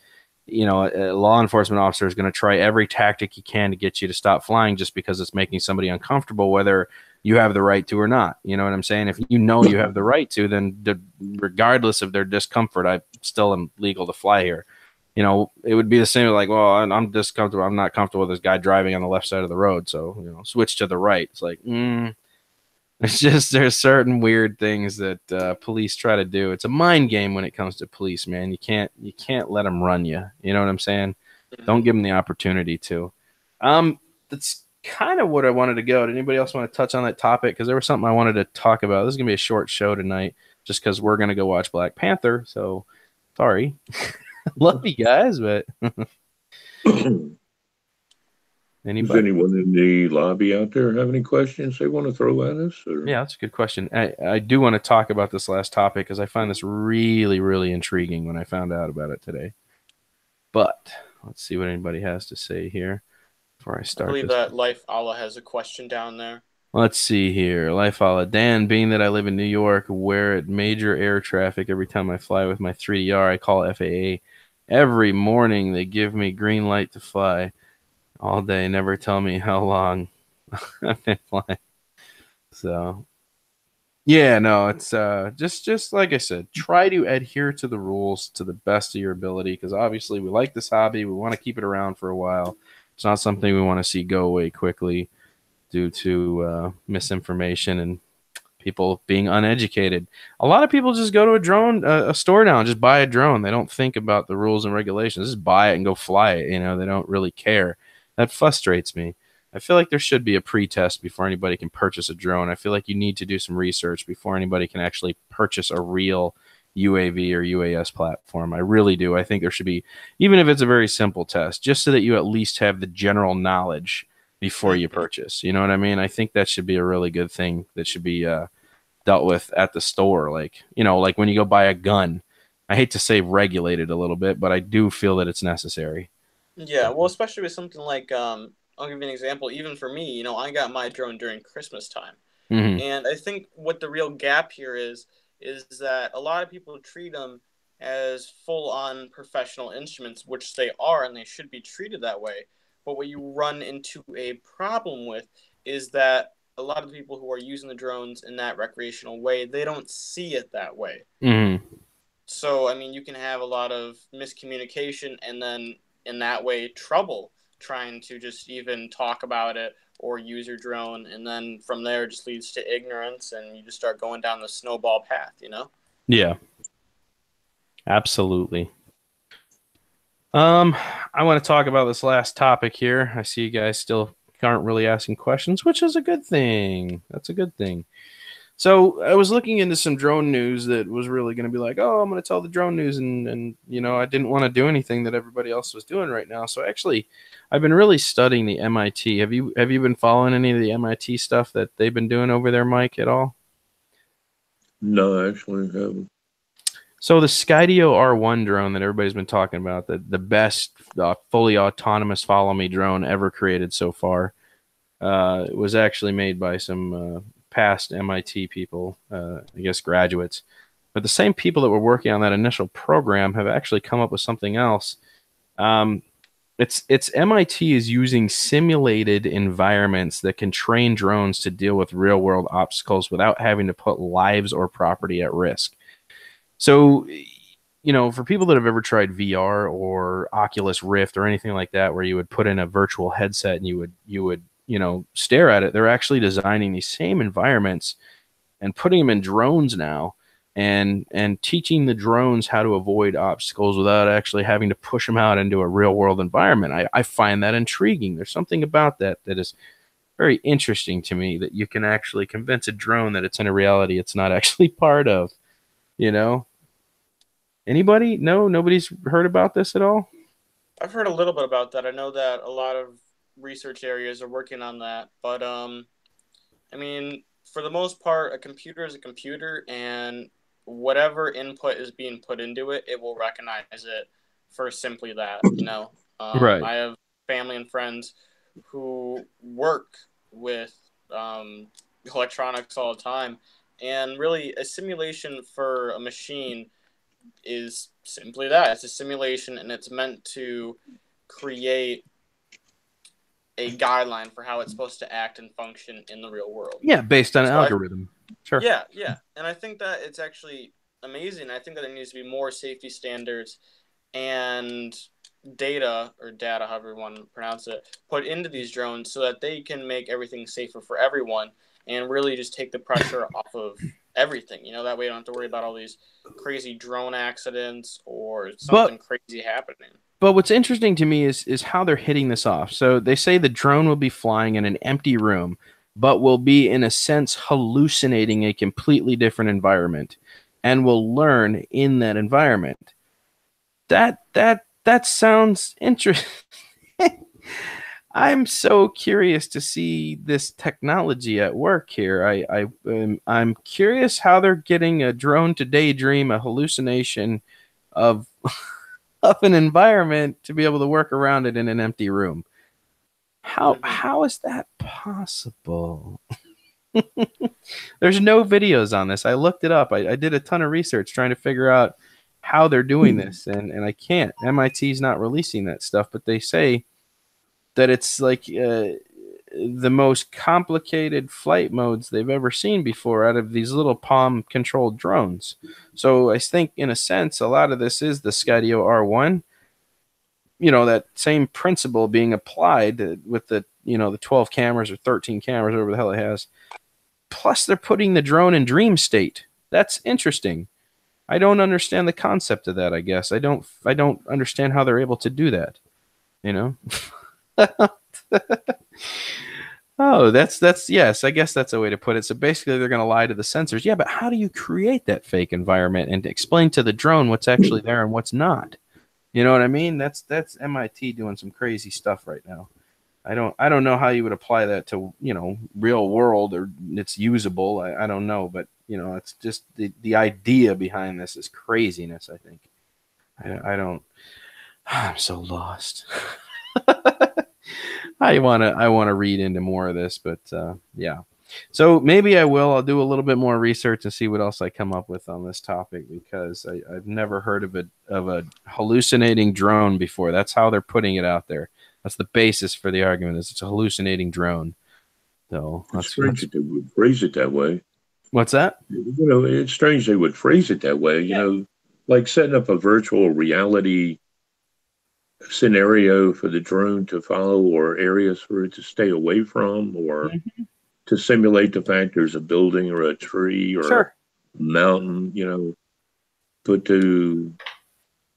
a law enforcement officer is going to try every tactic he can to get you to stop flying just because it's making somebody uncomfortable, whether you have the right to or not. You know what I'm saying? If you know you have the right to, then regardless of their discomfort, I still am legal to fly here. It would be the same like, well, I'm discomfortable. I'm not comfortable with this guy driving on the left side of the road. So, switch to the right. It's like, it's just, there's certain weird things that police try to do. It's a mind game when it comes to police, man. You can't let them run you. You know what I'm saying? Don't give them the opportunity to. That's kind of what I wanted to go. Did anybody else want to touch on that topic? Because there was something I wanted to talk about. This is going to be a short show tonight just because we're going to go watch Black Panther. So, sorry. Love you guys, but... Does anyone in the lobby out there have any questions they want to throw at us? Or? Yeah, that's a good question. I do want to talk about this last topic because I find this really, really intriguing when I found out about it today. But let's see what anybody has to say here before I start. I believe that Life Allah has a question down there. Let's see here. Life Allah. Dan, being that I live in New York, where at major air traffic, every time I fly with my 3DR, I call FAA. Every morning they give me green light to fly. All day, never tell me how long I've been flying. So, yeah, no, it's just like I said, try to adhere to the rules to the best of your ability because obviously we like this hobby. We want to keep it around for a while. It's not something we want to see go away quickly due to misinformation and people being uneducated. A lot of people just go to a store now and just buy a drone. They don't think about the rules and regulations. Just buy it and go fly it. They don't really care. That frustrates me. I feel like there should be a pre-test before anybody can purchase a drone. I feel like you need to do some research before anybody can actually purchase a real UAV or UAS platform. I really do. I think there should be, even if it's a very simple test, just so that you at least have the general knowledge before you purchase. You know what I mean? I think that should be a really good thing that should be dealt with at the store. Like when you go buy a gun, I hate to say regulated a little bit, but I do feel that it's necessary. Yeah, well, especially with something like, I'll give you an example. Even for me, I got my drone during Christmas time. Mm-hmm. And I think what the real gap here is that a lot of people treat them as full-on professional instruments, which they are, and they should be treated that way. But what you run into a problem with is that a lot of people who are using the drones in that recreational way, they don't see it that way. Mm-hmm. So, I mean, you can have a lot of miscommunication and then in that way trouble trying to just even talk about it or use your drone, and then from there it just leads to ignorance and you just start going down the snowball path. Yeah, absolutely. I want to talk about this last topic here. I see you guys still aren't really asking questions, which is a good thing. That's a good thing. So I was looking into some drone news that was really going to be like, oh, I'm going to tell the drone news. And I didn't want to do anything that everybody else was doing right now. So actually, I've been really studying the MIT. Have you been following any of the MIT stuff that they've been doing over there, Mike, at all? No, actually, I haven't. So the Skydio R1 drone that everybody's been talking about, the best fully autonomous follow me drone ever created so far, was actually made by some past MIT people, I guess graduates. But the same people that were working on that initial program have actually come up with something else. It's MIT is using simulated environments that can train drones to deal with real world obstacles without having to put lives or property at risk. So, for people that have ever tried VR or Oculus Rift or anything like that, where you would put in a virtual headset and you would stare at it, they're actually designing these same environments and putting them in drones now and teaching the drones how to avoid obstacles without actually having to push them out into a real world environment. I find that intriguing. There's something about that is very interesting to me, that you can actually convince a drone that it's in a reality it's not actually part of, Anybody? No, nobody's heard about this at all? I've heard a little bit about that. I know that a lot of research areas are working on that, but I mean, for the most part, a computer is a computer, and whatever input is being put into it, it will recognize it for simply that. Right. I have family and friends who work with electronics all the time, and really a simulation for a machine is simply that. It's a simulation, and it's meant to create a guideline for how it's supposed to act and function in the real world. Yeah, based on an algorithm. Sure. Yeah. And I think that it's actually amazing. I think that there needs to be more safety standards and data, however you want to pronounce it, put into these drones so that they can make everything safer for everyone and really just take the pressure off of everything. That way you don't have to worry about all these crazy drone accidents or something crazy happening. But what's interesting to me is how they're hitting this off. So they say the drone will be flying in an empty room, but will be, in a sense, hallucinating a completely different environment and will learn in that environment. That sounds interesting. I'm so curious to see this technology at work here. I'm curious how they're getting a drone to daydream a hallucination of of an environment to be able to work around it in an empty room. How is that possible? There's no videos on this. I looked it up. I did a ton of research trying to figure out how they're doing this, and I can't. MIT's not releasing that stuff, but they say that it's like the most complicated flight modes they've ever seen before out of these little palm-controlled drones. So I think, in a sense, a lot of this is the Skydio R1. That same principle being applied with the 12 cameras or 13 cameras, whatever the hell it has. Plus, they're putting the drone in dream state. That's interesting. I don't understand the concept of that, I guess. I don't understand how they're able to do that. Oh, that's yes, I guess that's a way to put it. So basically they're going to lie to the sensors. Yeah, but how do you create that fake environment and explain to the drone what's actually there and what's not? You know what I mean? That's MIT doing some crazy stuff right now. I don't know how you would apply that to, real world, or it's usable. I don't know, but it's just the idea behind this is craziness, I think. I'm so lost. I want to read into more of this, but yeah. So maybe I will. I'll do a little bit more research and see what else I come up with on this topic, because I've never heard of a hallucinating drone before. That's how they're putting it out there. That's the basis for the argument, is it's a hallucinating drone. So it's strange that they would phrase it that way. What's that? It's strange they would phrase it that way. Like setting up a virtual reality scenario for the drone to follow, or areas for it to stay away from, or to simulate the fact there's a building or a tree or a mountain, but to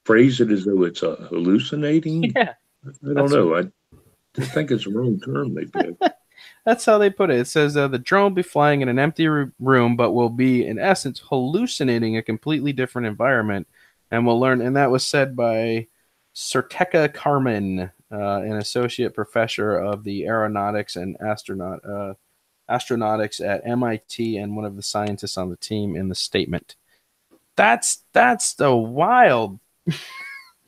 phrase it as though it's hallucinating. Yeah. I don't know. I think it's the wrong term they picked. That's how they put it. It says the drone will be flying in an empty room, but will be, in essence, hallucinating a completely different environment, and will learn. And that was said by Certeca Carmen, an associate professor of the aeronautics and astronautics at MIT, and one of the scientists on the team, in the statement. That's the wild.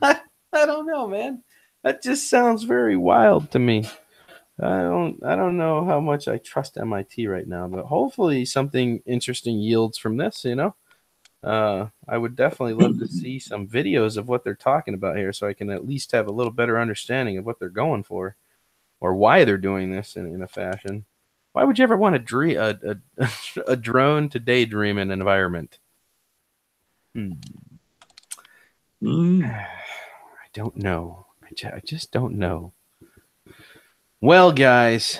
I don't know, man. That just sounds very wild to me. I don't know how much I trust MIT right now, but hopefully something interesting yields from this, I would definitely love to see some videos of what they're talking about here, so I can at least have a little better understanding of what they're going for, or why they're doing this in a fashion. Why would you ever want a drone to daydream an environment? I don't know. I just don't know. Well, guys,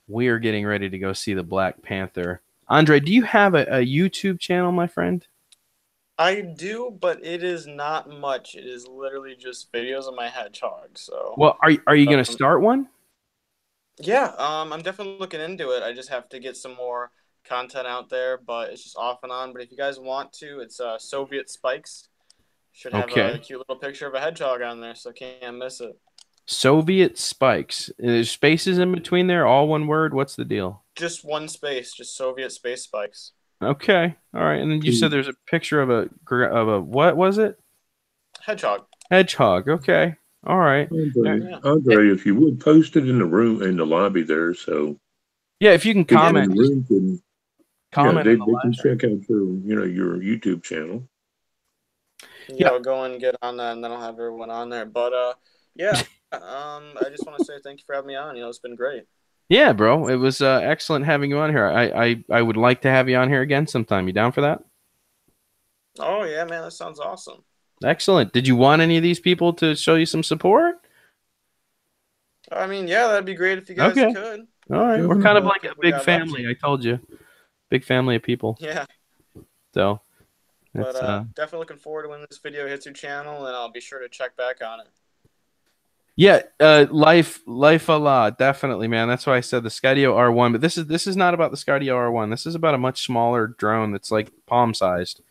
we are getting ready to go see the Black Panther. Andre, do you have a YouTube channel, my friend? I do, but it is not much. It is literally just videos of my hedgehog. So, well, are you going to start one? Yeah, I'm definitely looking into it. I just have to get some more content out there, but it's just off and on. But if you guys want to, it's Soviet Spikes. Should have a cute little picture of a hedgehog on there, so can't miss it. Soviet Spikes. There's spaces in between there, all one word. What's the deal? Just one space, just Soviet Space Spikes. Okay. All right. And then you said there's a picture of a what was it? Hedgehog. Hedgehog. Okay. All right. Andre, if you would post it in the room in the lobby there, so Yeah, if you can people in comment, the room can, comment in the they can live. check out your YouTube channel. Yeah, I'll go and get on that, and then I'll have everyone on there. But yeah, I just want to say thank you for having me on. It's been great. Yeah, bro. It was excellent having you on here. I would like to have you on here again sometime. You down for that? Oh yeah, man, that sounds awesome. Excellent. Did you want any of these people to show you some support? I mean, yeah, that'd be great if you guys could. All right. We're kind of like a big family. I told you. Big family of people. Yeah. So. But definitely looking forward to when this video hits your channel, and I'll be sure to check back on it. Yeah, life a lot, definitely, man. That's why I said the Skydio R1. But this is not about the Skydio R1. This is about a much smaller drone that's like palm sized.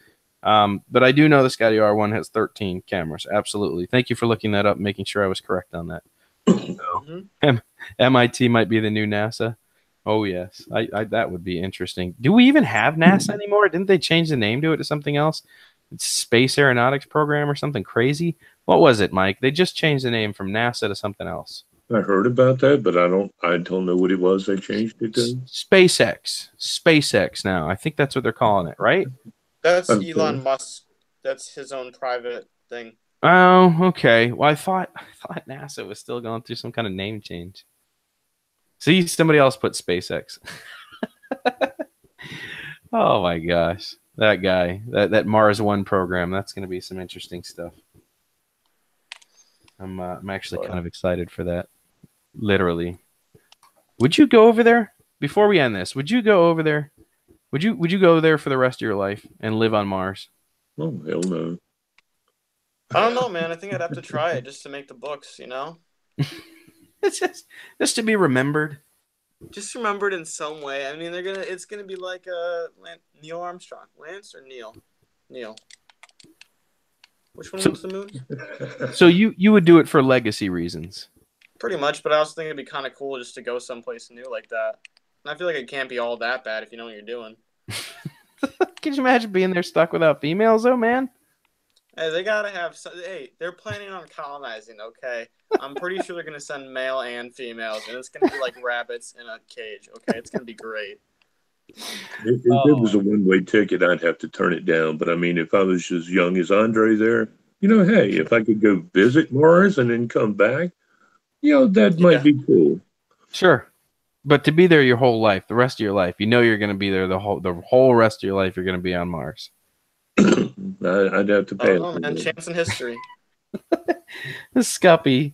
But I do know the Skydio R1 has 13 cameras. Absolutely. Thank you for looking that up, and making sure I was correct on that. So, MIT might be the new NASA. Oh yes, I that would be interesting. Do we even have NASA anymore? Didn't they change the name to it to something else? It's Space Aeronautics Program or something crazy. What was it, Mike? They just changed the name from NASA to something else. I heard about that, but I don't know what it was they changed it to. SpaceX now. I think that's what they're calling it, right? That's Elon Musk. That's his own private thing. Oh, okay. Well, I thought NASA was still going through some kind of name change. See, somebody else put SpaceX. Oh my gosh, that guy, that Mars One program. That's going to be some interesting stuff. I'm actually kind of excited for that. Literally, would you go over there before we end this? Would you go over there? Would you go there for the rest of your life and live on Mars? Oh hell no. I don't know, man. I think I'd have to try it just to make the books. It's just to be remembered. Just remembered in some way. I mean, it's gonna be like Neil Armstrong, Lance or Neil. Which one was the moon? So you would do it for legacy reasons. Pretty much, but I also think it'd be kind of cool just to go someplace new like that. And I feel like it can't be all that bad if you know what you're doing. Can you imagine being there stuck without females, though, man? Hey, they gotta have. Hey, they're planning on colonizing. Okay, I'm pretty sure they're gonna send male and females, and it's gonna be like rabbits in a cage. Okay, it's gonna be great. If it was a one-way ticket, I'd have to turn it down. But I mean, if I was as young as Andre there, hey, if I could go visit Mars and then come back, that might be cool. Sure, but to be there your whole life, the rest of your life, you're going to be there the whole rest of your life. You're going to be on Mars. I'd have to pay. Oh man, chance in history. Scuppy.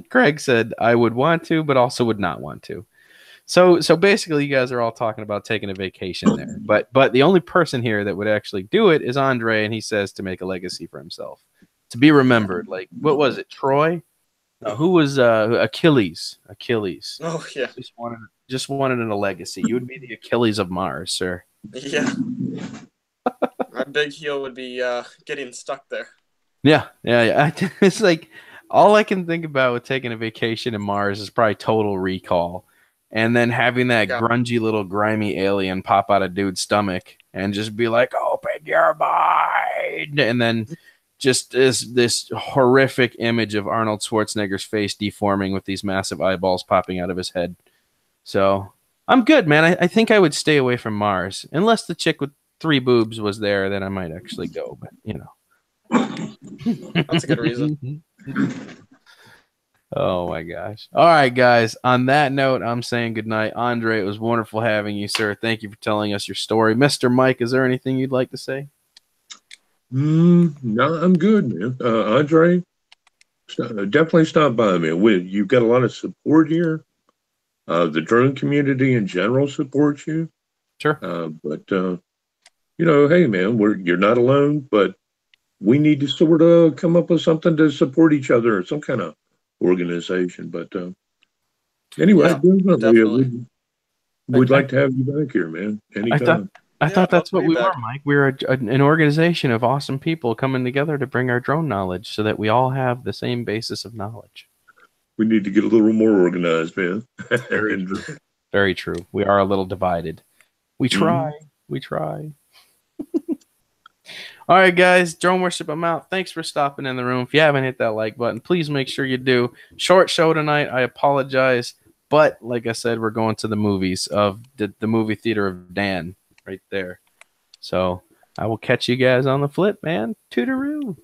Craig said, I would want to, but also would not want to. So basically, you guys are all talking about taking a vacation there. But the only person here that would actually do it is Andre, and he says to make a legacy for himself. To be remembered. Like, what was it, Troy? No, who was Achilles? Achilles. Oh, yeah. Just wanted a legacy. You would be the Achilles of Mars, sir. Yeah. My big heel would be getting stuck there. Yeah. It's like all I can think about with taking a vacation to Mars is probably Total Recall, and then having that grungy little grimy alien pop out of dude's stomach and just be like, "Open your mind," and then just this horrific image of Arnold Schwarzenegger's face deforming with these massive eyeballs popping out of his head. So I'm good, man. I think I would stay away from Mars unless the chick with 3 boobs was there. Then I might actually go, but That's a good reason. Oh my gosh. All right, guys. On that note, I'm saying goodnight. Andre, it was wonderful having you, sir. Thank you for telling us your story. Mr. Mike, is there anything you'd like to say? No, I'm good, man. Andre, definitely stop by, man. You've got a lot of support here. The drone community in general supports you. Sure. But hey, man, you're not alone, but we need to sort of come up with something to support each other, some kind of organization. But anyway, definitely. We'd like to have you back here, man. Anytime. I thought that's what we were, Mike. We're an organization of awesome people coming together to bring our drone knowledge so that we all have the same basis of knowledge. We need to get a little more organized, man. Very true. We are a little divided. We try. We try. All right, guys. Drone Worship, I'm out. Thanks for stopping in the room. If you haven't hit that like button, please make sure you do. Short show tonight. I apologize. But like I said, we're going to the movies of the movie theater of Dan right there. So I will catch you guys on the flip, man. Tootaroo.